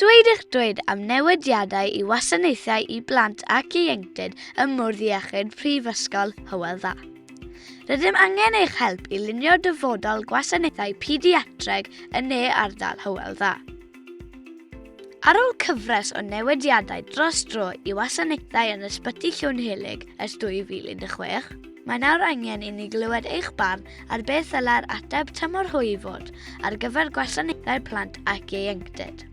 Dweud eich dweud am newidiadau i wasanaethau i blant ac ieuenctid ym Bwrdd Iechyd Prifysgol Hywel Dda. Rydym angen eich help i lunio dyfodol gwasanaethau pediatreg yn ne ardal Hywel Dda. Ar ôl cyfres o newidiadau dros dro i wasanaethau yn ysbyty Llwnhelig ers 2016, mae nawr angen i ni glywed eich barn ar beth ddylai'r ateb tymor hwy fod ar gyfer gwasanaethau plant ac ieuenctid.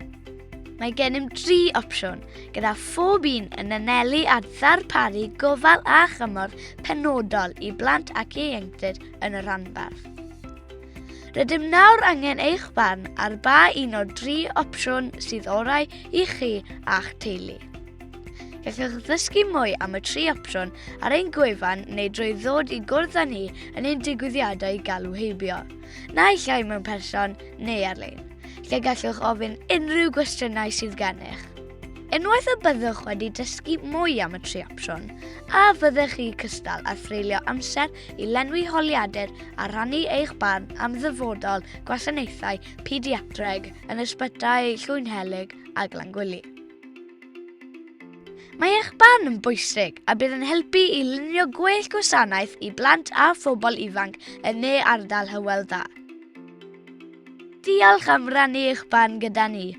Mae gennym 3 opsiwn, gyda phob un yn anelu at ddarparu gofal a chymorth penodol i blant ac ieuenctid yn y rhanbarth. Rydym nawr angen eich barn ar ba un o 3 opsiwn sydd orau i chi a'ch teulu. Gallwch ddysgu mwy am y 3 opsiwn ar ein gwefan neu drwy ddod i gwrdd â ni yn ein digwyddiadau galw heibio, neu llai mewn person neu ar-lein, lle gallwch ofyn unrhyw gwestiynau sydd gennych. Unwaith y byddwch wedi dysgu mwy am y 3 opsiwn, a fyddech chi cystal â threulio amser i lenwi holiadur a rhannu eich barn am ddyfodol gwasanaethau pediatreg yn ysbytau Llwnhelig a Glangwili. Mae eich barn yn bwysig a bydd yn helpu i lunio gwell gwasanaeth i blant a phobl ifanc yn ne ardal Hywel Dda. Diolch am rannu eich barn gyda ni.